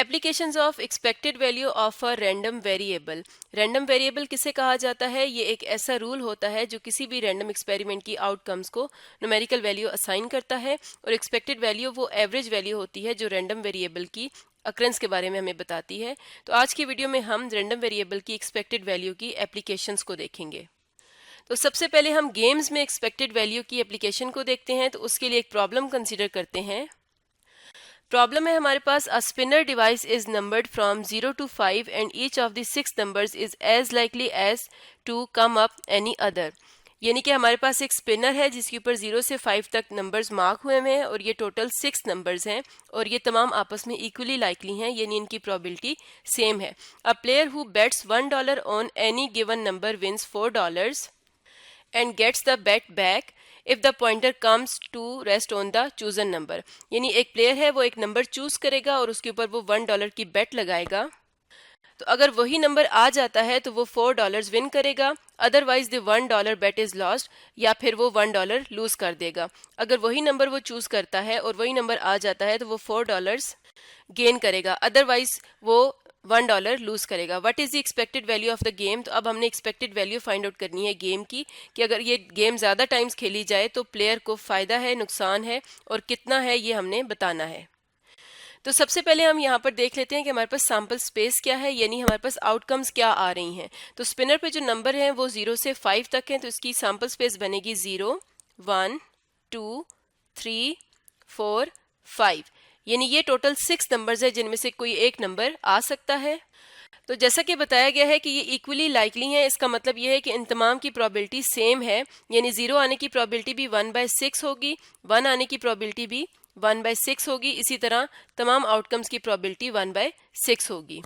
Applications of expected value of a random variable. Random variable किसे कहा जाता है? ये एक ऐसा रूल होता है जो किसी भी रैंडम एक्सपेरिमेंट की आउटकम्स को न्यूमेरिकल वैल्यू असाइन करता है, और एक्सपेक्टेड वैल्यू वो एवरेज वैल्यू होती है जो रैंडम वेरिएबल की अक्रेंस के बारे में हमें बताती है। तो आज की वीडियो में हम रैंडम वेरिएबल की एक्सपेक्टेड वैल्यू की एप्लीकेशंस को देखेंगे। तो सबसे पहले हम गेम्स में एक्सपेक्टेड वैल्यू की एप्लीकेशन को देखते हैं। तो उसके लिए एक प्रॉब्लम कंसीडर करते हैं। प्रॉब्लम है हमारे पास, a spinner device is numbered from 0 to 5 and each of the 6 numbers is as likely as to come up any other. यानी कि हमारे पास एक स्पिनर है जिसके ऊपर 0 से 5 तक नंबर्स मार्क हुए हैं, और ये टोटल 6 नंबर्स हैं, और ये तमाम आपस में इक्वली लाइकली हैं, यानी इनकी प्रोबेबिलिटी सेम है। A player who bets $1 on any given number wins $4 and gets the bet back if the pointer comes to rest on the chosen number। यानी एक प्लेयर है, वो एक नंबर चूज करेगा और उसके ऊपर वो $1 की बेट लगाएगा। तो अगर वही नंबर आ जाता है तो वो $4 विन करेगा, otherwise the $1 bet is lost, या फिर वो $1 लूज कर देगा। अगर वही नंबर वो चूज करता है और वही नंबर आ जाता है तो वो $4 गेन करेगा, अदरवाइज वो $1 लूज करेगा। What is the expected value of the game? तो अब हमने एक्सपेक्टेड वैल्यू फाइंड आउट करनी है गेम की, कि अगर ये गेम ज़्यादा टाइम्स खेली जाए तो प्लेयर को फ़ायदा है, नुकसान है, और कितना है ये हमने बताना है। तो सबसे पहले हम यहाँ पर देख लेते हैं कि हमारे पास सैम्पल स्पेस क्या है, यानी हमारे पास आउटकम्स क्या आ रही हैं। तो स्पिनर पे जो नंबर हैं वो 0 से 5 तक हैं, तो इसकी सैम्पल स्पेस बनेगी 0, 1, 2, 3, 4, 5। यानी ये टोटल 6 नंबर्स है जिनमें से कोई एक नंबर आ सकता है। तो जैसा कि बताया गया है कि ये इक्वली लाइकली है, इसका मतलब ये है कि इन तमाम की प्रोबेबिलिटी सेम है, यानी 0 आने की प्रोबेबिलिटी भी 1/6 होगी, 1 आने की प्रोबेबिलिटी भी 1/6 होगी, इसी तरह तमाम आउटकम्स की प्रोबेबिलिटी 1/6 होगी।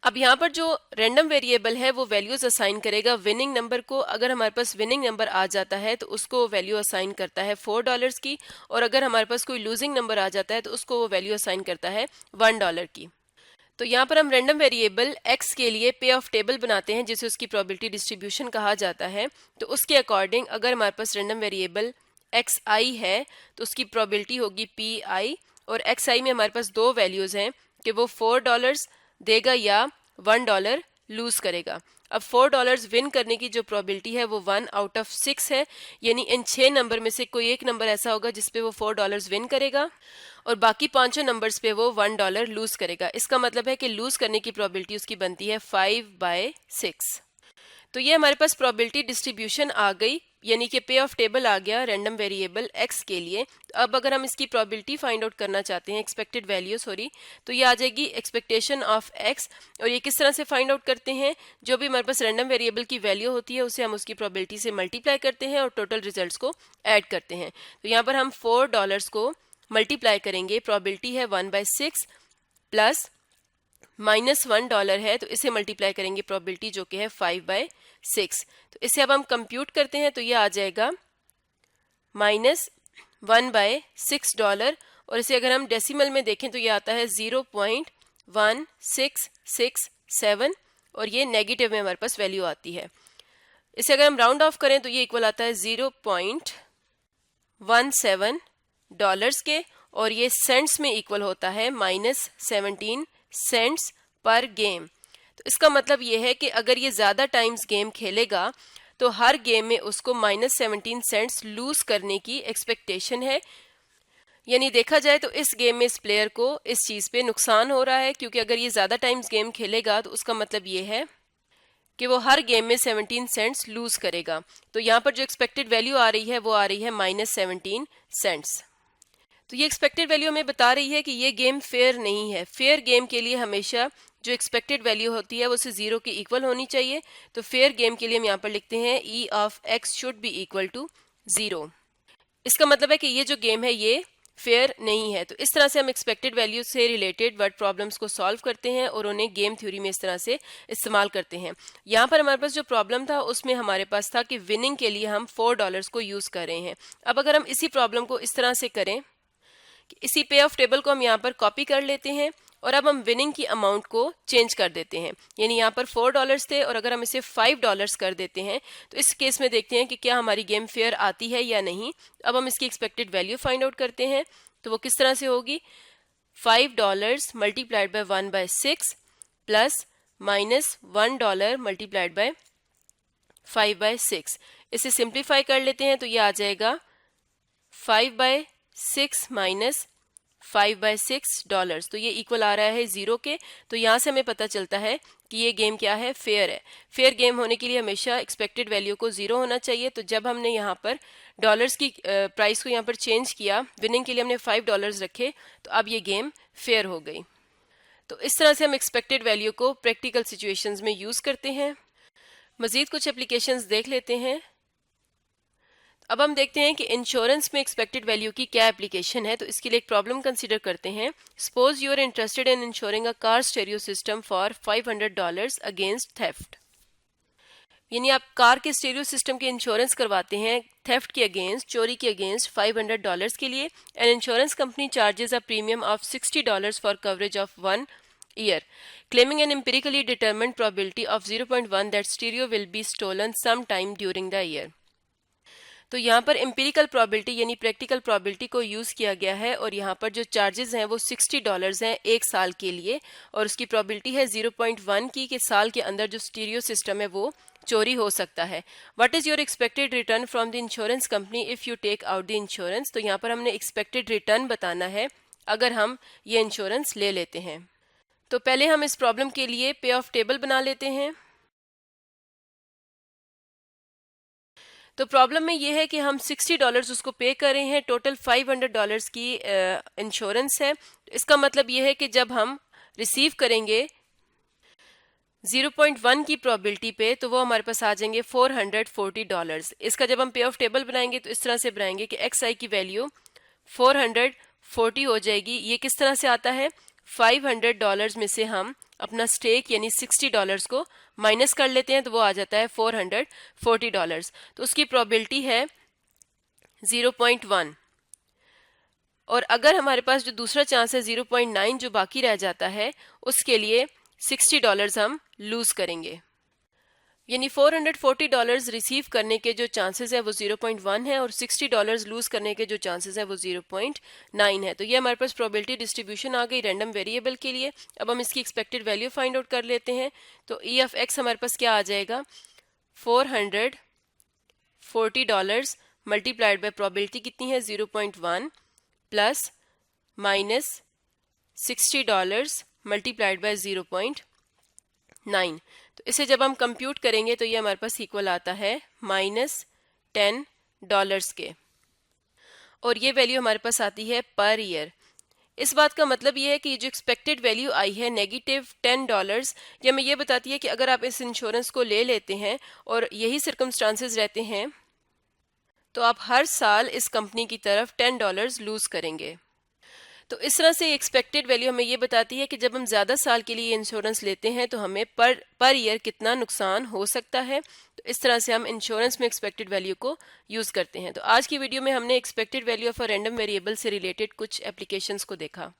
अब यहाँ पर जो रैंडम वेरिएबल है वो वैल्यूज असाइन करेगा विनिंग नंबर को। अगर हमारे पास विनिंग नंबर आ जाता है तो उसको वैल्यू असाइन करता है $4 की, और अगर हमारे पास कोई लूजिंग नंबर आ जाता है तो उसको वो वैल्यू असाइन करता है $1 की। तो यहाँ पर हम रैंडम वेरिएबल x के लिए पे ऑफ टेबल बनाते हैं, जिसे उसकी प्रोबेबिलिटी डिस्ट्रीब्यूशन कहा जाता है। तो उसके अकॉर्डिंग अगर हमारे पास रैंडम वेरिएबल xi है तो उसकी प्रोबेबिलिटी होगी pi, और xi में हमारे पास दो वैल्यूज हैं कि वो $4 देगा या $1 लूज करेगा। अब $4 विन करने की जो प्रोबेबिलिटी है वो 1/6 है, यानी इन 6 नंबर में से कोई एक नंबर ऐसा होगा जिसपे वो $4 विन करेगा, और बाकी पांचों नंबर्स पे वो $1 लूज करेगा। इसका मतलब है कि लूज करने की प्रोबेबिलिटी उसकी बनती है 5/6। तो ये हमारे पास प्रोबेबिलिटी डिस्ट्रीब्यूशन आ गई, यानी कि पे ऑफ टेबल आ गया रैंडम वेरिएबल x के लिए। तो अब अगर हम इसकी प्रोबेबिलिटी फाइंड आउट करना चाहते हैं, एक्सपेक्टेड वैल्यू तो ये आ जाएगी एक्सपेक्टेशन ऑफ x। और ये किस तरह से फाइंड आउट करते हैं? जो भी हमारे पास रैंडम वेरिएबल की वैल्यू होती है उसे हम उसकी प्रोबेबिलिटी से मल्टीप्लाई करते हैं और टोटल रिजल्ट्स को ऐड करते हैं। तो यहाँ पर हम $4 को मल्टीप्लाई करेंगे, प्रोबेबिलिटी है 1/6 प्लस -$1 है, तो इसे मल्टीप्लाई करेंगे प्रोबेबिलिटी जो कि है 5/6। तो इसे अब हम कंप्यूट करते हैं तो ये आ जाएगा -$1/6, और इसे अगर हम डेसिमल में देखें तो ये आता है 0.1667, और ये नेगेटिव में हमारे पास वैल्यू आती है। इसे अगर हम राउंड ऑफ करें तो ये इक्वल आता है 0.17 के, और ये सेंट्स में इक्वल होता है -17 सेंट्स पर गेम। तो इसका मतलब ये है कि अगर ये ज़्यादा टाइम्स गेम खेलेगा तो हर गेम में उसको -17 सेंट्स लूज करने की एक्सपेक्टेशन है। यानी देखा जाए तो इस गेम में इस प्लेयर को इस चीज़ पे नुकसान हो रहा है, क्योंकि अगर ये ज़्यादा टाइम्स गेम खेलेगा तो उसका मतलब ये है कि वो हर गेम में 17 सेंट्स लूज करेगा। तो यहाँ पर जो एक्सपेक्टेड वैल्यू आ रही है वो आ रही है -17 सेंट्स। तो ये एक्सपेक्टेड वैल्यू हमें बता रही है कि ये गेम फेयर नहीं है। फेयर गेम के लिए हमेशा जो एक्सपेक्टेड वैल्यू होती है वो उसे 0 के इक्वल होनी चाहिए। तो फेयर गेम के लिए हम यहाँ पर लिखते हैं e of x should be equal to 0। इसका मतलब है कि ये जो गेम है ये फेयर नहीं है। तो इस तरह से हम एक्सपेक्टेड वैल्यू से रिलेटेड वर्ड प्रॉब्लम्स को सॉल्व करते हैं और उन्हें गेम थ्योरी में इस तरह से इस्तेमाल करते हैं। यहाँ पर हमारे पास जो प्रॉब्लम था उसमें हमारे पास था कि विनिंग के लिए हम $4 को यूज़ कर रहे हैं। अब अगर हम इसी प्रॉब्लम को इस तरह से करें, इसी पे ऑफ टेबल को हम यहाँ पर कॉपी कर लेते हैं, और अब हम विनिंग की अमाउंट को चेंज कर देते हैं। यानी यहाँ पर $4 थे, और अगर हम इसे $5 कर देते हैं तो इस केस में देखते हैं कि क्या हमारी गेम फेयर आती है या नहीं। अब हम इसकी एक्सपेक्टेड वैल्यू फाइंड आउट करते हैं, तो वो किस तरह से होगी? $5 multiplied by 1/6 plus minus $1 multiplied by 5/6। इसे सिंप्लीफाई कर लेते हैं तो ये आ जाएगा 5/6 माइनस $5/6। तो ये इक्वल आ रहा है 0 के। तो यहाँ से हमें पता चलता है कि ये गेम क्या है, फेयर है। फेयर गेम होने के लिए हमेशा एक्सपेक्टेड वैल्यू को 0 होना चाहिए। तो जब हमने यहाँ पर डॉलर्स की प्राइस को यहाँ पर चेंज किया, विनिंग के लिए हमने $5 रखे, तो अब ये गेम फेयर हो गई। तो इस तरह से हम एक्सपेक्टेड वैल्यू को प्रैक्टिकल सिचुएशंस में यूज़ करते हैं। मज़ीद कुछ एप्लीकेशंस देख लेते हैं। अब हम देखते हैं कि इंश्योरेंस में एक्सपेक्टेड वैल्यू की क्या एप्लीकेशन है। तो इसके लिए एक प्रॉब्लम कंसीडर करते हैं। Suppose you are interested in insuring a car stereo system for $500 against theft. यानी आप कार के स्टेरियो सिस्टम के इंश्योरेंस करवाते हैं थेफ्ट के अगेंस्ट, चोरी के अगेंस्ट $500 के लिए। And insurance company charges a premium of $60 for coverage of 1 year, claiming an empirically determined probability of 0.1 that stereo will be stolen sometime during the year। तो यहाँ पर एम्पिरिकल प्रोबेबिलिटी यानी practical probability को use किया गया है और यहाँ पर जो चार्जेस हैं वो $60 हैं 1 साल के लिए, और उसकी प्रोबेबिलिटी है 0.1 की कि साल के अंदर जो स्टीरियो सिस्टम है वो चोरी हो सकता है। What is your expected return from the insurance company if you take out the insurance. तो यहाँ पर हमने एक्सपेक्टेड रिटर्न बताना है अगर हम ये इंश्योरेंस ले लेते हैं। तो पहले हम इस प्रॉब्लम के लिए पे ऑफ टेबल बना लेते हैं। तो प्रॉब्लम में ये है कि हम $60 उसको पे कर रहे हैं, टोटल $500 की इंश्योरेंस है। इसका मतलब ये है कि जब हम रिसीव करेंगे 0.1 की प्रोबेबिलिटी पे तो वो हमारे पास आ जाएंगे $440। इसका जब हम पे ऑफ टेबल बनाएंगे तो इस तरह से बनाएंगे कि XI की वैल्यू 440 हो जाएगी। ये किस तरह से आता है, $500 में से हम अपना स्टेक यानी $60 को माइनस कर लेते हैं तो वो आ जाता है $440। तो उसकी प्रोबेबिलिटी है 0.1। और अगर हमारे पास जो दूसरा चांस है 0.9 जो बाकी रह जाता है, उसके लिए $60 हम लूज करेंगे। यानी $440 रिसीव करने के जो चांसेस है वो 0.1 है और $60 लूज करने के जो चांसेस है वो 0.9 है। तो ये हमारे पास प्रोबेबिलिटी डिस्ट्रीब्यूशन आ गई रैंडम वेरिएबल के लिए। अब हम इसकी एक्सपेक्टेड वैल्यू फाइंड आउट कर लेते हैं। तो E ऑफ X हमारे पास क्या आ जाएगा, $440 मल्टीप्लाइड बाय प्रोबेबिलिटी कितनी है 0.1 प्लस माइनस $60 मल्टीप्लाइड बाय 0.9। तो इसे जब हम कंप्यूट करेंगे तो ये हमारे पास इक्वल आता है -$10 के, और ये वैल्यू हमारे पास आती है पर ईयर। इस बात का मतलब ये है कि जो एक्सपेक्टेड वैल्यू आई है -$10, ये हमें ये बताती है कि अगर आप इस इंश्योरेंस को ले लेते हैं और यही सर्कमस्टांसेस रहते हैं तो आप हर साल इस कंपनी की तरफ $10 लूज करेंगे। तो इस तरह से एक्सपेक्टेड वैल्यू हमें ये बताती है कि जब हम ज़्यादा साल के लिए इंश्योरेंस लेते हैं तो हमें पर ईयर कितना नुकसान हो सकता है। तो इस तरह से हम इंश्योरेंस में एक्सपेक्टेड वैल्यू को यूज़ करते हैं। तो आज की वीडियो में हमने expected value of a random variable से रिलेटेड कुछ एप्लीकेशंस को देखा।